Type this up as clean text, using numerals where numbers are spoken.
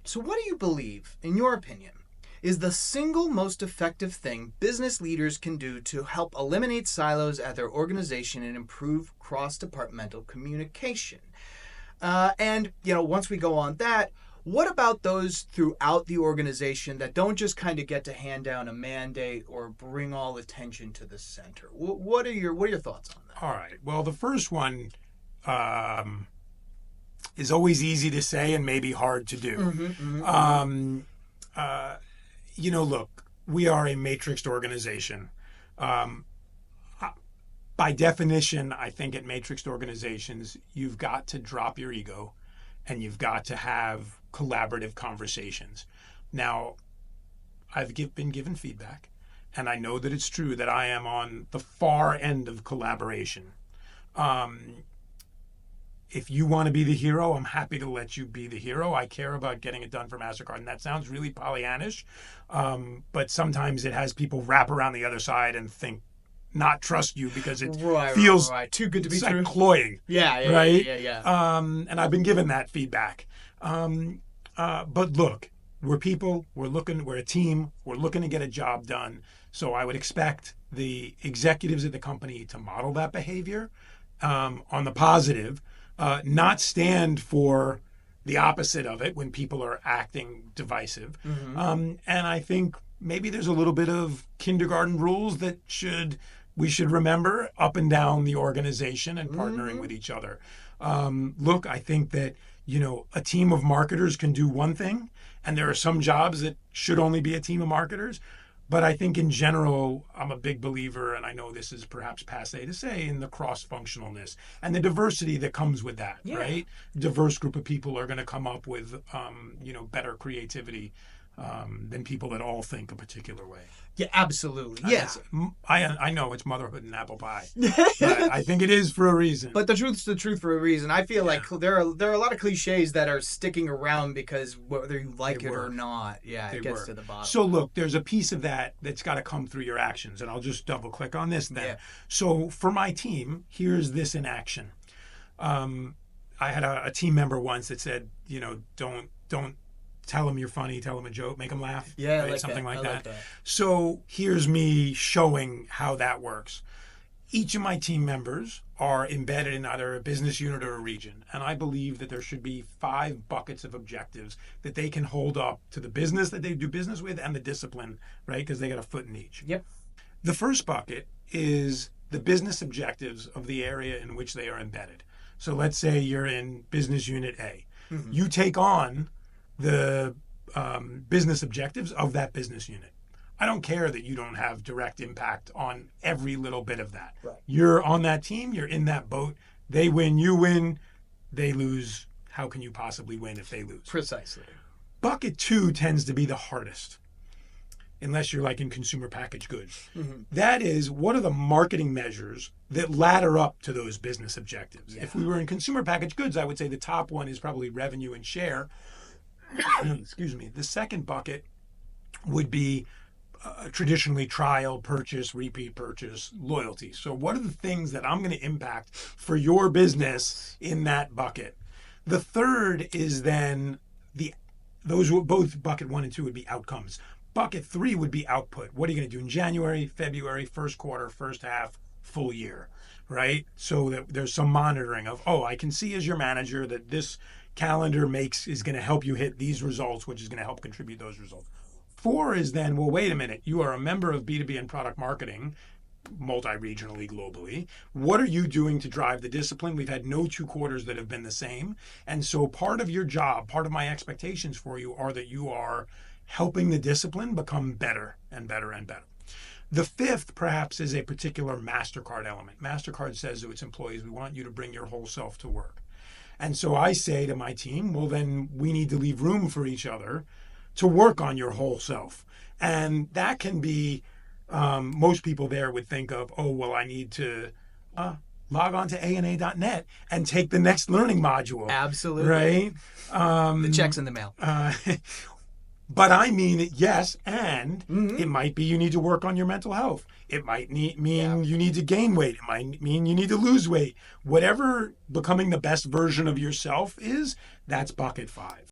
So what do you believe, in your opinion, is the single most effective thing business leaders can do to help eliminate silos at their organization and improve cross-departmental communication? Once we go on that, what about those throughout the organization that don't just kind of get to hand down a mandate or bring all attention to the center? What are your thoughts on that? All right. Well, the first one is always easy to say and maybe hard to do. Look, we are a matrixed organization. By definition, I think at matrixed organizations, you've got to drop your ego and you've got to have collaborative conversations. Now, I've been given feedback, and I know that it's true that I am on the far end of collaboration. If you want to be the hero, I'm happy to let you be the hero. I care about getting it done for Mastercard. And that sounds really Pollyannish, but sometimes it has people wrap around the other side and not trust you because it feels too good to be true. Like cloying. Yeah. And I've been given that feedback. But look, we're people, we're a team, we're looking to get a job done. So I would expect the executives at the company to model that behavior on the positive, not stand for the opposite of it when people are acting divisive. And I think maybe there's a little bit of kindergarten rules that we should remember up and down the organization and partnering with each other. Look, I think that, a team of marketers can do one thing, and there are some jobs that should only be a team of marketers. But I think in general, I'm a big believer, and I know this is perhaps passé to say, in the cross-functionalness and the diversity that comes with that, right? Diverse group of people are going to come up with, better creativity than people that all think a particular way. Yeah, absolutely. Yeah. I know it's motherhood and apple pie. But I think it is for a reason. But the truth's the truth for a reason. I feel like there are a lot of cliches that are sticking around because whether you like it or not, it gets to the bottom. So look, there's a piece of that's got to come through your actions, and I'll just double click on this then. Yeah. So for my team, here's this in action. I had a team member once that said, don't tell them you're funny, tell them a joke, make them laugh. Yeah, right? like Something that. like I that. like that. So here's me showing how that works. Each of my team members are embedded in either a business unit or a region. And I believe that there should be 5 buckets of objectives that they can hold up to the business that they do business with and the discipline, right? Because they got a foot in each. Yep. The first bucket is the business objectives of the area in which they are embedded. So let's say you're in business unit A. You take on the business objectives of that business unit. I don't care that you don't have direct impact on every little bit of that. Right. You're on that team, you're in that boat. They win, you win. They lose. How can you possibly win if they lose? Precisely. Bucket 2 tends to be the hardest, unless you're like in consumer packaged goods. That is, what are the marketing measures that ladder up to those business objectives? If we were in consumer packaged goods, I would say the top one is probably revenue and share. Excuse me. The second bucket would be traditionally trial, purchase, repeat purchase, loyalty. So what are the things that I'm going to impact for your business in that bucket? The third is then both bucket 1 and 2 would be outcomes. Bucket 3 would be output. What are you going to do in January, February, first quarter, first half, full year, right? So that there's some monitoring of, I can see as your manager that this calendar is going to help you hit these results, which is going to help contribute those results. 4 is then, wait a minute, you are a member of B2B and product marketing, multi-regionally, globally. What are you doing to drive the discipline? We've had no 2 quarters that have been the same. And so part of your job, part of my expectations for you are that you are helping the discipline become better and better and better. The 5th, perhaps, is a particular Mastercard element. Mastercard says to its employees, we want you to bring your whole self to work. And so I say to my team, well, then we need to leave room for each other to work on your whole self. And that can be, most people there would think of, I need to log on to ana.net and take the next learning module. Absolutely. Right? The check's in the mail. But I mean, yes, and it might be you need to work on your mental health. It might mean you need to gain weight. It might mean you need to lose weight. Whatever becoming the best version of yourself is, that's bucket 5.